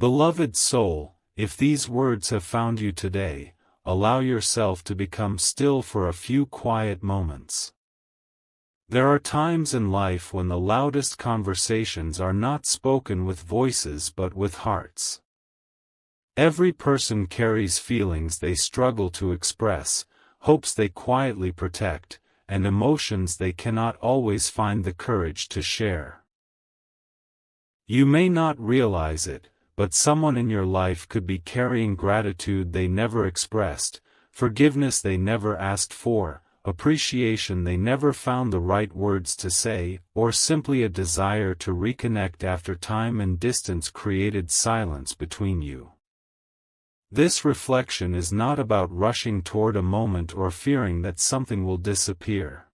Beloved soul, if these words have found you today, allow yourself to become still for a few quiet moments. There are times in life when the loudest conversations are not spoken with voices but with hearts. Every person carries feelings they struggle to express, hopes they quietly protect, and emotions they cannot always find the courage to share. You may not realize it, but someone in your life could be carrying gratitude they never expressed, forgiveness they never asked for, appreciation they never found the right words to say, or simply a desire to reconnect after time and distance created silence between you. This reflection is not about rushing toward a moment or fearing that something will disappear.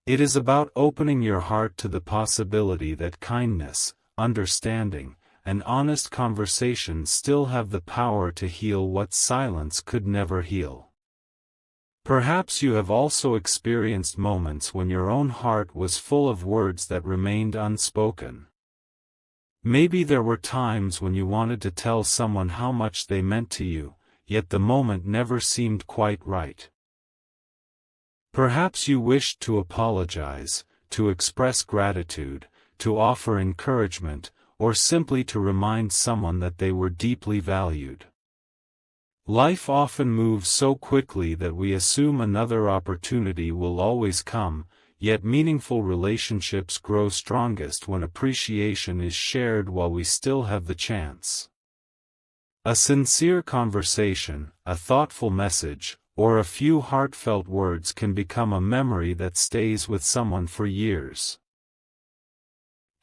It is about opening your heart to the possibility that kindness, understanding, and honest conversations still have the power to heal what silence could never heal. Perhaps you have also experienced moments when your own heart was full of words that remained unspoken. Maybe there were times when you wanted to tell someone how much they meant to you, yet the moment never seemed quite right. Perhaps you wished to apologize, to express gratitude, to offer encouragement, or simply to remind someone that they were deeply valued. Life often moves so quickly that we assume another opportunity will always come, yet meaningful relationships grow strongest when appreciation is shared while we still have the chance. A sincere conversation, a thoughtful message, or a few heartfelt words can become a memory that stays with someone for years.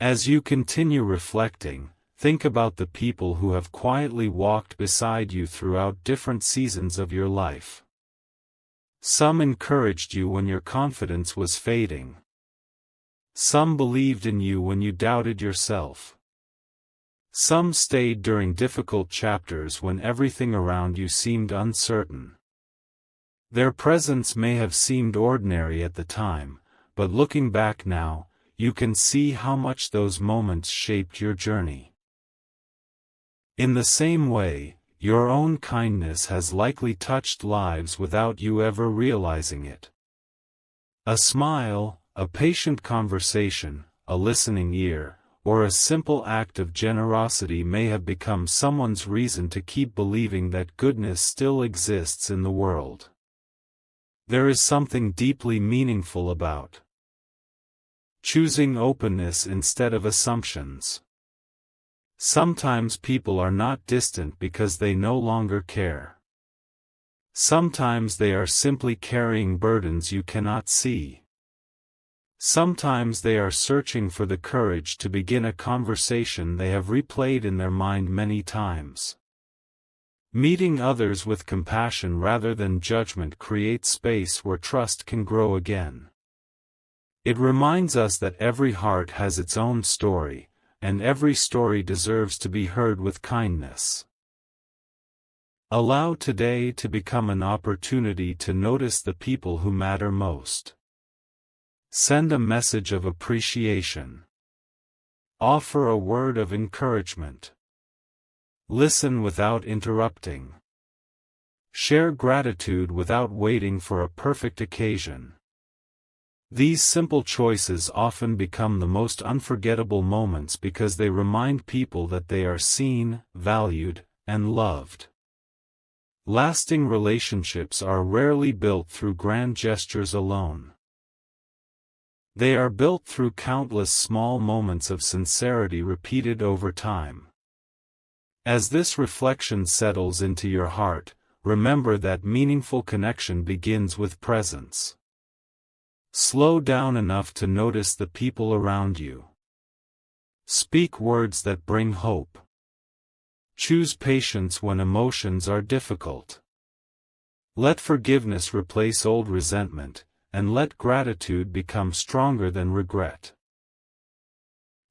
As you continue reflecting, think about the people who have quietly walked beside you throughout different seasons of your life. Some encouraged you when your confidence was fading. Some believed in you when you doubted yourself. Some stayed during difficult chapters when everything around you seemed uncertain. Their presence may have seemed ordinary at the time, but looking back now, you can see how much those moments shaped your journey. In the same way, your own kindness has likely touched lives without you ever realizing it. A smile, a patient conversation, a listening ear, or a simple act of generosity may have become someone's reason to keep believing that goodness still exists in the world. There is something deeply meaningful about choosing openness instead of assumptions. Sometimes people are not distant because they no longer care. Sometimes they are simply carrying burdens you cannot see. Sometimes they are searching for the courage to begin a conversation they have replayed in their mind many times. Meeting others with compassion rather than judgment creates space where trust can grow again. It reminds us that every heart has its own story, and every story deserves to be heard with kindness. Allow today to become an opportunity to notice the people who matter most. Send a message of appreciation. Offer a word of encouragement. Listen without interrupting. Share gratitude without waiting for a perfect occasion. These simple choices often become the most unforgettable moments because they remind people that they are seen, valued, and loved. Lasting relationships are rarely built through grand gestures alone. They are built through countless small moments of sincerity repeated over time. As this reflection settles into your heart, remember that meaningful connection begins with presence. Slow down enough to notice the people around you. Speak words that bring hope. Choose patience when emotions are difficult. Let forgiveness replace old resentment, and let gratitude become stronger than regret.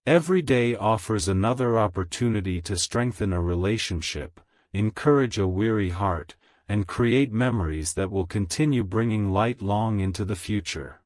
Every day offers another opportunity to strengthen a relationship, encourage a weary heart, and create memories that will continue bringing light long into the future.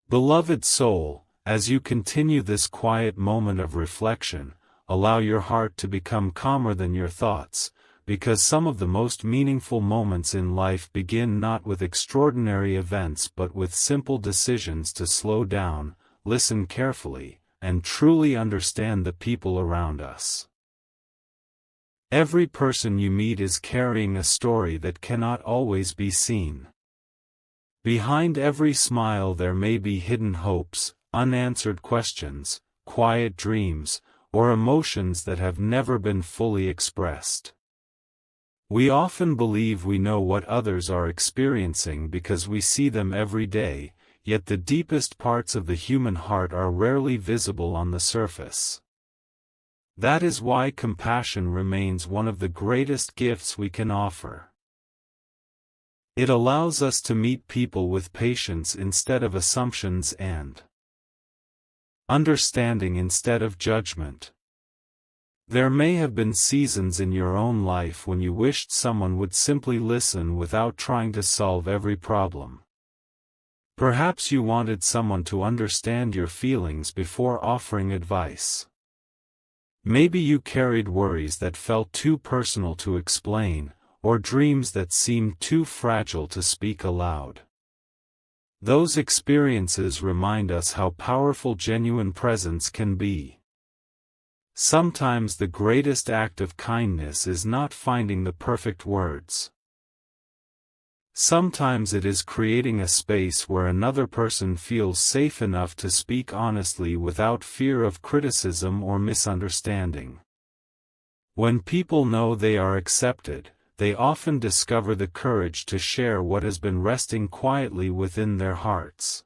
Beloved soul, as you continue this quiet moment of reflection, allow your heart to become calmer than your thoughts, because some of the most meaningful moments in life begin not with extraordinary events but with simple decisions to slow down, listen carefully, and truly understand the people around us. Every person you meet is carrying a story that cannot always be seen. Behind every smile there may be hidden hopes, unanswered questions, quiet dreams, or emotions that have never been fully expressed. We often believe we know what others are experiencing because we see them every day, yet the deepest parts of the human heart are rarely visible on the surface. That is why compassion remains one of the greatest gifts we can offer. It allows us to meet people with patience instead of assumptions and understanding instead of judgment. There may have been seasons in your own life when you wished someone would simply listen without trying to solve every problem. Perhaps you wanted someone to understand your feelings before offering advice. Maybe you carried worries that felt too personal to explain, or dreams that seemed too fragile to speak aloud. Those experiences remind us how powerful genuine presence can be. Sometimes the greatest act of kindness is not finding the perfect words. Sometimes it is creating a space where another person feels safe enough to speak honestly without fear of criticism or misunderstanding. When people know they are accepted, they often discover the courage to share what has been resting quietly within their hearts.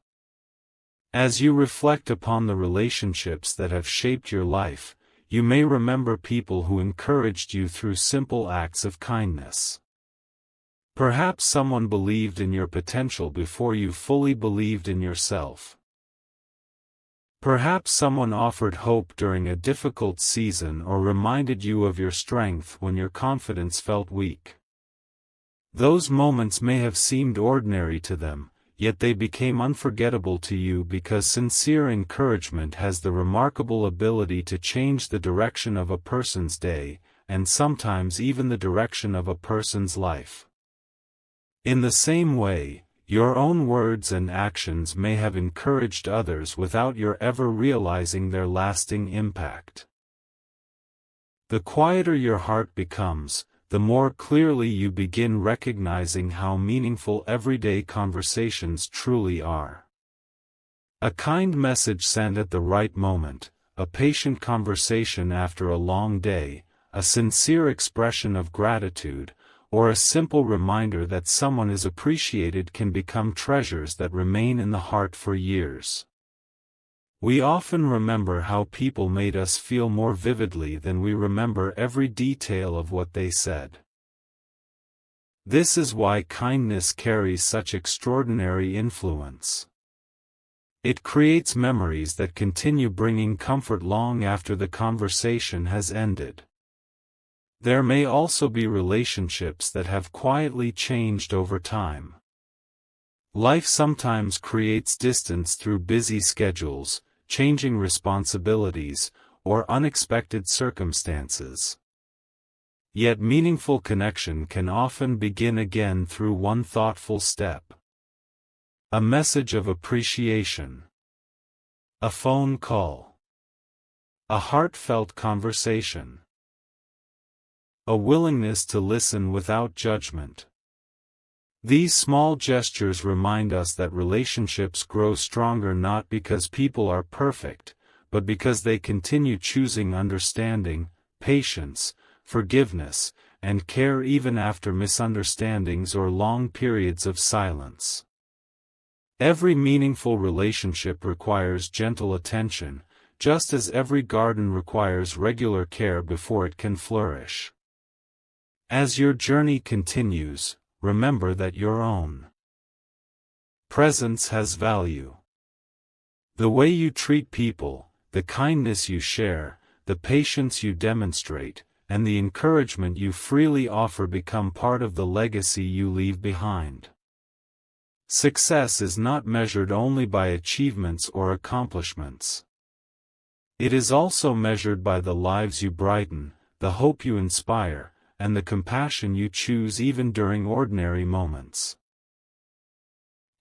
As you reflect upon the relationships that have shaped your life, you may remember people who encouraged you through simple acts of kindness. Perhaps someone believed in your potential before you fully believed in yourself. Perhaps someone offered hope during a difficult season or reminded you of your strength when your confidence felt weak. Those moments may have seemed ordinary to them, yet they became unforgettable to you because sincere encouragement has the remarkable ability to change the direction of a person's day, and sometimes even the direction of a person's life. In the same way, your own words and actions may have encouraged others without your ever realizing their lasting impact. The quieter your heart becomes, the more clearly you begin recognizing how meaningful everyday conversations truly are. A kind message sent at the right moment, a patient conversation after a long day, a sincere expression of gratitude, or a simple reminder that someone is appreciated can become treasures that remain in the heart for years. We often remember how people made us feel more vividly than we remember every detail of what they said. This is why kindness carries such extraordinary influence. It creates memories that continue bringing comfort long after the conversation has ended. There may also be relationships that have quietly changed over time. Life sometimes creates distance through busy schedules, changing responsibilities, or unexpected circumstances. Yet meaningful connection can often begin again through one thoughtful step. A message of appreciation. A phone call. A heartfelt conversation. A willingness to listen without judgment. These small gestures remind us that relationships grow stronger not because people are perfect, but because they continue choosing understanding, patience, forgiveness, and care even after misunderstandings or long periods of silence. Every meaningful relationship requires gentle attention, just as every garden requires regular care before it can flourish. As your journey continues, remember that your own presence has value. The way you treat people, the kindness you share, the patience you demonstrate, and the encouragement you freely offer become part of the legacy you leave behind. Success is not measured only by achievements or accomplishments. It is also measured by the lives you brighten, the hope you inspire, and the compassion you choose even during ordinary moments.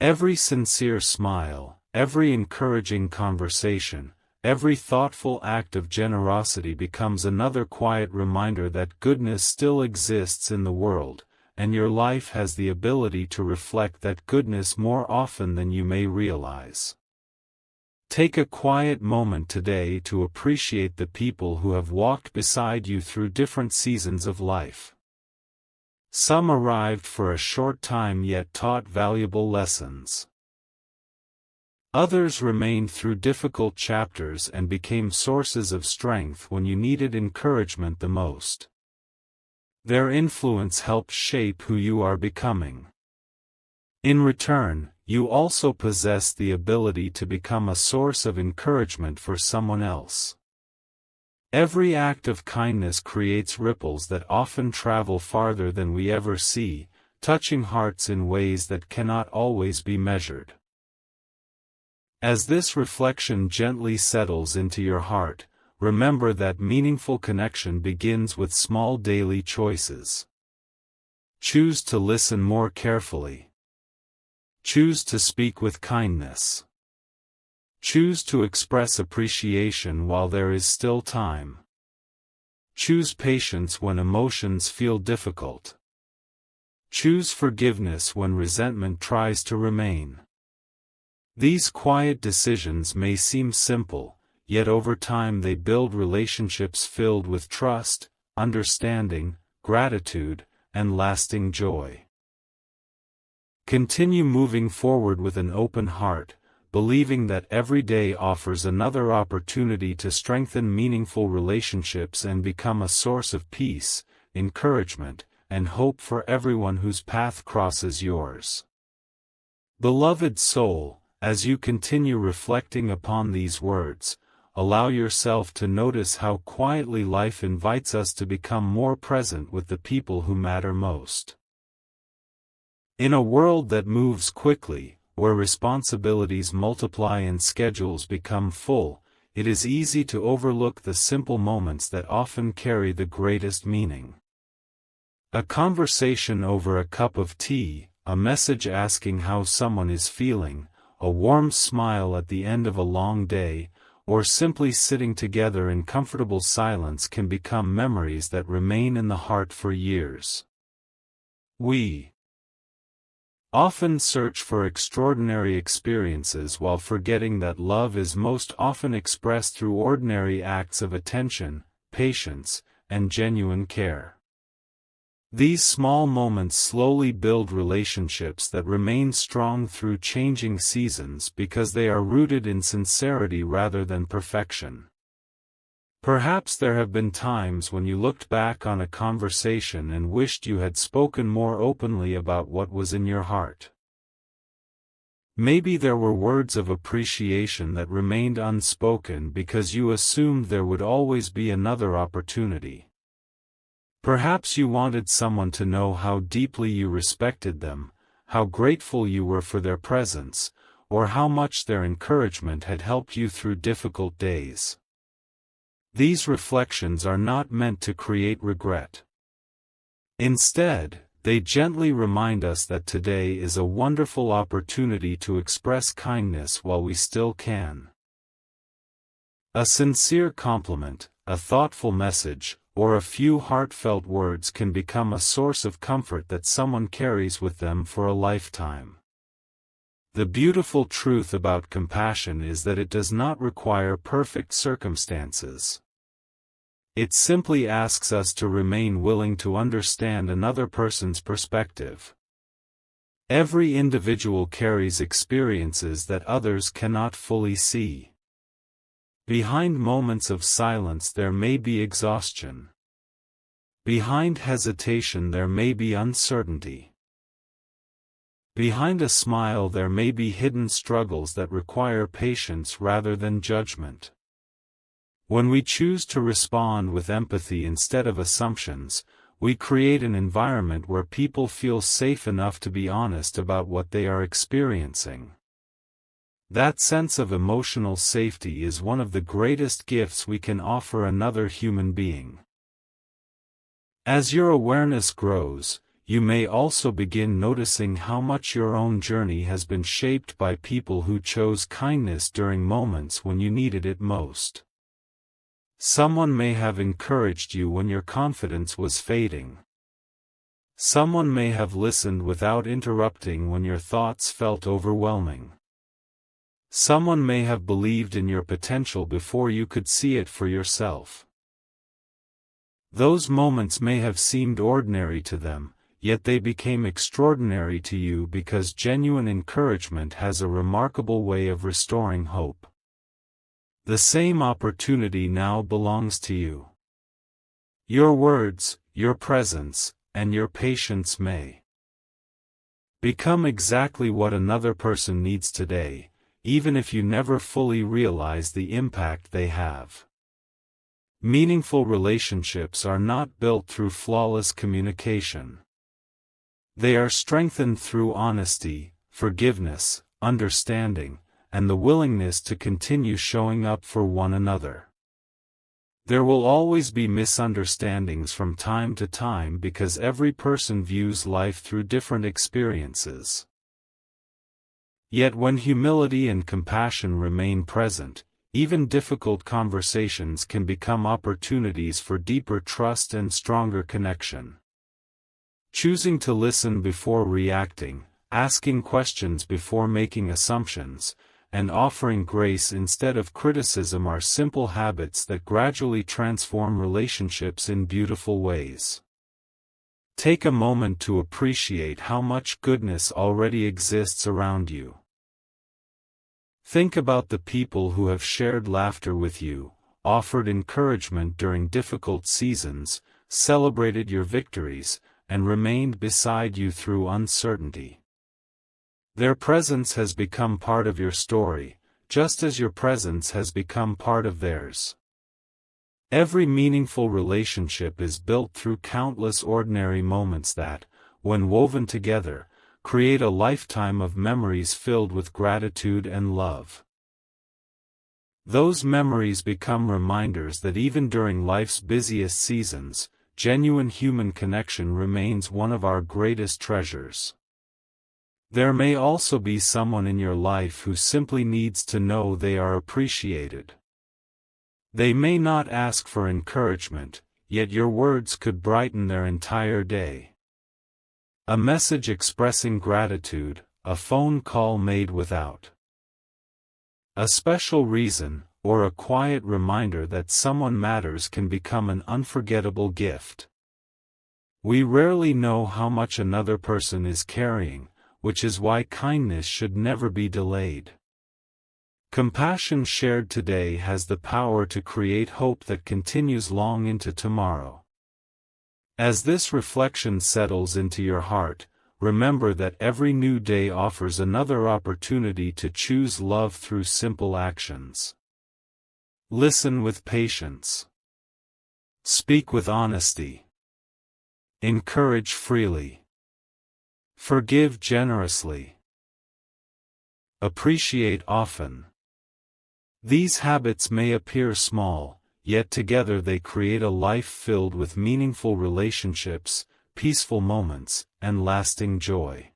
Every sincere smile, every encouraging conversation, every thoughtful act of generosity becomes another quiet reminder that goodness still exists in the world, and your life has the ability to reflect that goodness more often than you may realize. Take a quiet moment today to appreciate the people who have walked beside you through different seasons of life. Some arrived for a short time yet taught valuable lessons. Others remained through difficult chapters and became sources of strength when you needed encouragement the most. Their influence helped shape who you are becoming. In return, you also possess the ability to become a source of encouragement for someone else. Every act of kindness creates ripples that often travel farther than we ever see, touching hearts in ways that cannot always be measured. As this reflection gently settles into your heart, remember that meaningful connection begins with small daily choices. Choose to listen more carefully. Choose to speak with kindness. Choose to express appreciation while there is still time. Choose patience when emotions feel difficult. Choose forgiveness when resentment tries to remain. These quiet decisions may seem simple, yet over time they build relationships filled with trust, understanding, gratitude, and lasting joy. Continue moving forward with an open heart, believing that every day offers another opportunity to strengthen meaningful relationships and become a source of peace, encouragement, and hope for everyone whose path crosses yours. Beloved soul, as you continue reflecting upon these words, allow yourself to notice how quietly life invites us to become more present with the people who matter most. In a world that moves quickly, where responsibilities multiply and schedules become full, it is easy to overlook the simple moments that often carry the greatest meaning. A conversation over a cup of tea, a message asking how someone is feeling, a warm smile at the end of a long day, or simply sitting together in comfortable silence can become memories that remain in the heart for years. We often search for extraordinary experiences while forgetting that love is most often expressed through ordinary acts of attention, patience, and genuine care. These small moments slowly build relationships that remain strong through changing seasons because they are rooted in sincerity rather than perfection. Perhaps there have been times when you looked back on a conversation and wished you had spoken more openly about what was in your heart. Maybe there were words of appreciation that remained unspoken because you assumed there would always be another opportunity. Perhaps you wanted someone to know how deeply you respected them, how grateful you were for their presence, or how much their encouragement had helped you through difficult days. These reflections are not meant to create regret. Instead, they gently remind us that today is a wonderful opportunity to express kindness while we still can. A sincere compliment, a thoughtful message, or a few heartfelt words can become a source of comfort that someone carries with them for a lifetime. The beautiful truth about compassion is that it does not require perfect circumstances. It simply asks us to remain willing to understand another person's perspective. Every individual carries experiences that others cannot fully see. Behind moments of silence there may be exhaustion. Behind hesitation there may be uncertainty. Behind a smile there may be hidden struggles that require patience rather than judgment. When we choose to respond with empathy instead of assumptions, we create an environment where people feel safe enough to be honest about what they are experiencing. That sense of emotional safety is one of the greatest gifts we can offer another human being. As your awareness grows, you may also begin noticing how much your own journey has been shaped by people who chose kindness during moments when you needed it most. Someone may have encouraged you when your confidence was fading. Someone may have listened without interrupting when your thoughts felt overwhelming. Someone may have believed in your potential before you could see it for yourself. Those moments may have seemed ordinary to them, yet they became extraordinary to you because genuine encouragement has a remarkable way of restoring hope. The same opportunity now belongs to you. Your words, your presence, and your patience may become exactly what another person needs today, even if you never fully realize the impact they have. Meaningful relationships are not built through flawless communication. They are strengthened through honesty, forgiveness, understanding, and the willingness to continue showing up for one another. There will always be misunderstandings from time to time because every person views life through different experiences. Yet when humility and compassion remain present, even difficult conversations can become opportunities for deeper trust and stronger connection. Choosing to listen before reacting, asking questions before making assumptions, and offering grace instead of criticism are simple habits that gradually transform relationships in beautiful ways. Take a moment to appreciate how much goodness already exists around you. Think about the people who have shared laughter with you, offered encouragement during difficult seasons, celebrated your victories, and remained beside you through uncertainty. Their presence has become part of your story, just as your presence has become part of theirs. Every meaningful relationship is built through countless ordinary moments that, when woven together, create a lifetime of memories filled with gratitude and love. Those memories become reminders that even during life's busiest seasons, genuine human connection remains one of our greatest treasures. There may also be someone in your life who simply needs to know they are appreciated. They may not ask for encouragement, yet your words could brighten their entire day. A message expressing gratitude, a phone call made without a special reason, or a quiet reminder that someone matters can become an unforgettable gift. We rarely know how much another person is carrying, which is why kindness should never be delayed. Compassion shared today has the power to create hope that continues long into tomorrow. As this reflection settles into your heart, remember that every new day offers another opportunity to choose love through simple actions. Listen with patience. Speak with honesty. Encourage freely. Forgive generously. Appreciate often. These habits may appear small, yet together they create a life filled with meaningful relationships, peaceful moments, and lasting joy.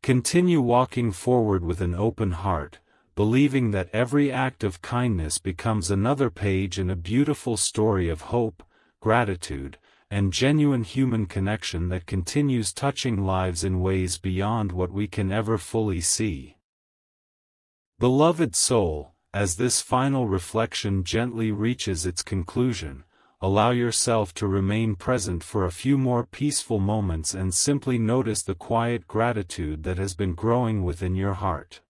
Continue walking forward with an open heart, believing that every act of kindness becomes another page in a beautiful story of hope, gratitude, and genuine human connection that continues touching lives in ways beyond what we can ever fully see. Beloved soul, as this final reflection gently reaches its conclusion, allow yourself to remain present for a few more peaceful moments and simply notice the quiet gratitude that has been growing within your heart.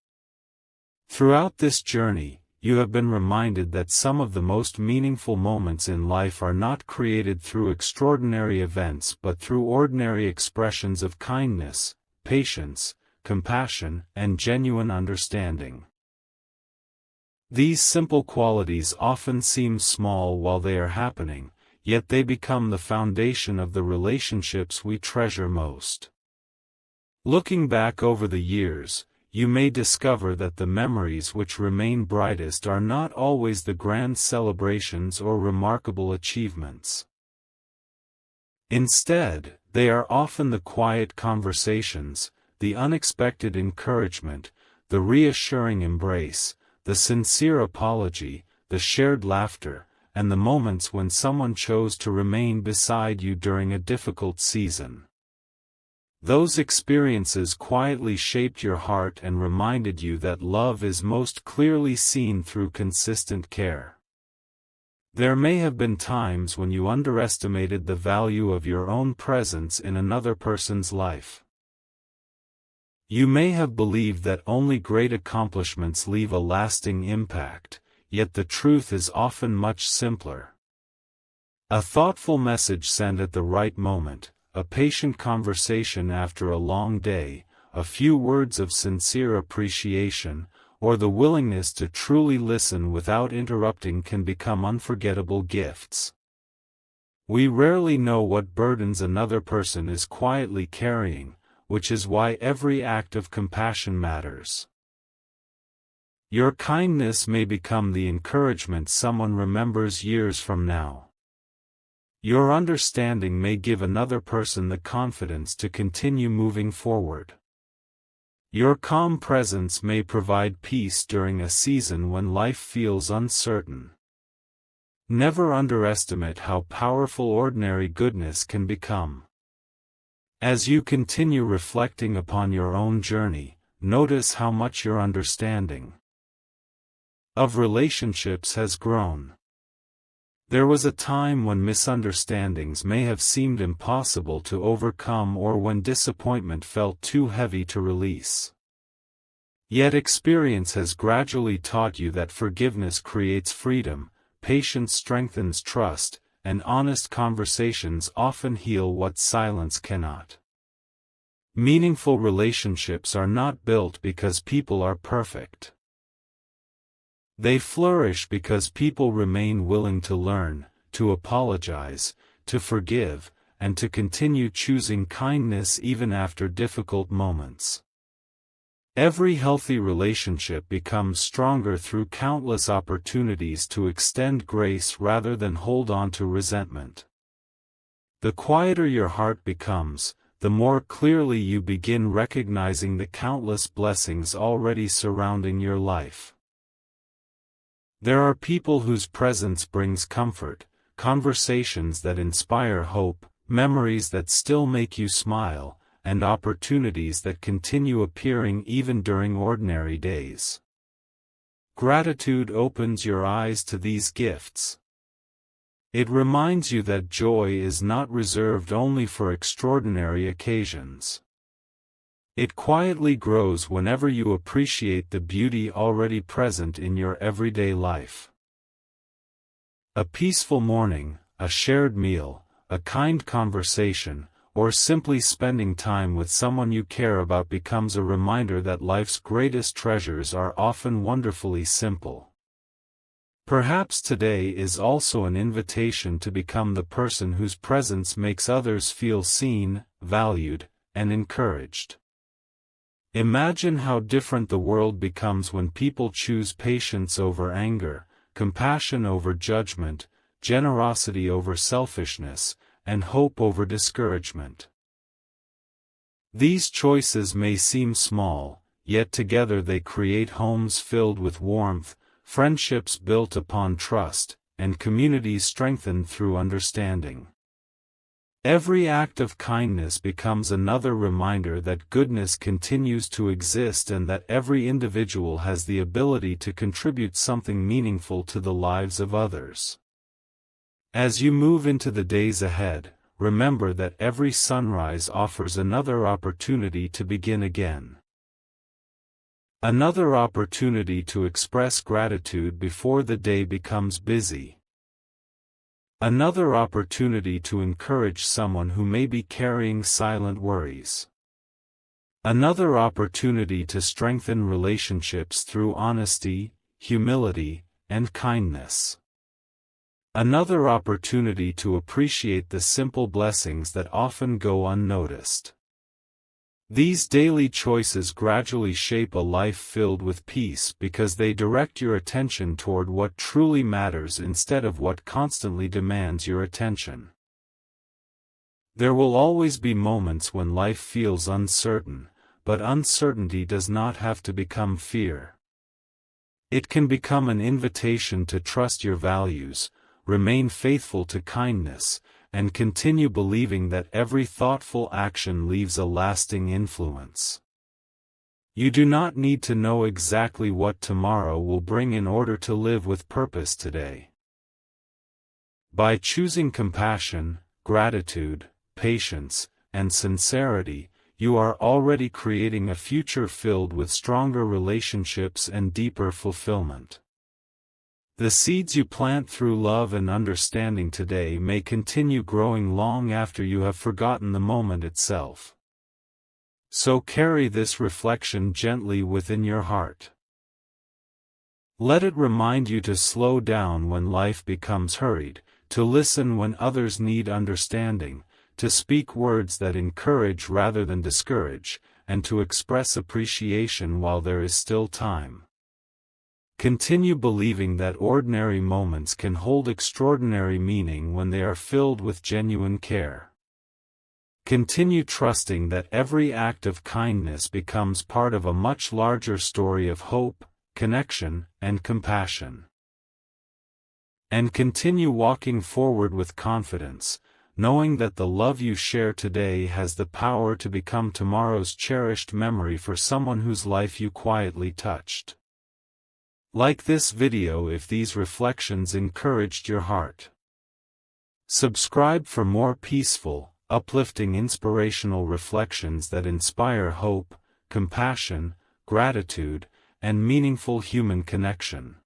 Throughout this journey, you have been reminded that some of the most meaningful moments in life are not created through extraordinary events but through ordinary expressions of kindness, patience, compassion, and genuine understanding. These simple qualities often seem small while they are happening, yet they become the foundation of the relationships we treasure most. Looking back over the years, you may discover that the memories which remain brightest are not always the grand celebrations or remarkable achievements. Instead, they are often the quiet conversations, the unexpected encouragement, the reassuring embrace, the sincere apology, the shared laughter, and the moments when someone chose to remain beside you during a difficult season. Those experiences quietly shaped your heart and reminded you that love is most clearly seen through consistent care. There may have been times when you underestimated the value of your own presence in another person's life. You may have believed that only great accomplishments leave a lasting impact, yet the truth is often much simpler. A thoughtful message sent at the right moment, a patient conversation after a long day, a few words of sincere appreciation, or the willingness to truly listen without interrupting can become unforgettable gifts. We rarely know what burdens another person is quietly carrying, which is why every act of compassion matters. Your kindness may become the encouragement someone remembers years from now. Your understanding may give another person the confidence to continue moving forward. Your calm presence may provide peace during a season when life feels uncertain. Never underestimate how powerful ordinary goodness can become. As you continue reflecting upon your own journey, notice how much your understanding of relationships has grown. There was a time when misunderstandings may have seemed impossible to overcome or when disappointment felt too heavy to release. Yet experience has gradually taught you that forgiveness creates freedom, patience strengthens trust, and honest conversations often heal what silence cannot. Meaningful relationships are not built because people are perfect. They flourish because people remain willing to learn, to apologize, to forgive, and to continue choosing kindness even after difficult moments. Every healthy relationship becomes stronger through countless opportunities to extend grace rather than hold on to resentment. The quieter your heart becomes, the more clearly you begin recognizing the countless blessings already surrounding your life. There are people whose presence brings comfort, conversations that inspire hope, memories that still make you smile, and opportunities that continue appearing even during ordinary days. Gratitude opens your eyes to these gifts. It reminds you that joy is not reserved only for extraordinary occasions. It quietly grows whenever you appreciate the beauty already present in your everyday life. A peaceful morning, a shared meal, a kind conversation, or simply spending time with someone you care about becomes a reminder that life's greatest treasures are often wonderfully simple. Perhaps today is also an invitation to become the person whose presence makes others feel seen, valued, and encouraged. Imagine how different the world becomes when people choose patience over anger, compassion over judgment, generosity over selfishness, and hope over discouragement. These choices may seem small, yet together they create homes filled with warmth, friendships built upon trust, and communities strengthened through understanding. Every act of kindness becomes another reminder that goodness continues to exist and that every individual has the ability to contribute something meaningful to the lives of others. As you move into the days ahead, remember that every sunrise offers another opportunity to begin again. Another opportunity to express gratitude before the day becomes busy. Another opportunity to encourage someone who may be carrying silent worries. Another opportunity to strengthen relationships through honesty, humility, and kindness. Another opportunity to appreciate the simple blessings that often go unnoticed. These daily choices gradually shape a life filled with peace because they direct your attention toward what truly matters instead of what constantly demands your attention. There will always be moments when life feels uncertain, but uncertainty does not have to become fear. It can become an invitation to trust your values, remain faithful to kindness, and continue believing that every thoughtful action leaves a lasting influence. You do not need to know exactly what tomorrow will bring in order to live with purpose today. By choosing compassion, gratitude, patience, and sincerity, you are already creating a future filled with stronger relationships and deeper fulfillment. The seeds you plant through love and understanding today may continue growing long after you have forgotten the moment itself. So carry this reflection gently within your heart. Let it remind you to slow down when life becomes hurried, to listen when others need understanding, to speak words that encourage rather than discourage, and to express appreciation while there is still time. Continue believing that ordinary moments can hold extraordinary meaning when they are filled with genuine care. Continue trusting that every act of kindness becomes part of a much larger story of hope, connection, and compassion. And continue walking forward with confidence, knowing that the love you share today has the power to become tomorrow's cherished memory for someone whose life you quietly touched. Like this video if these reflections encouraged your heart. Subscribe for more peaceful, uplifting inspirational reflections that inspire hope, compassion, gratitude, and meaningful human connection.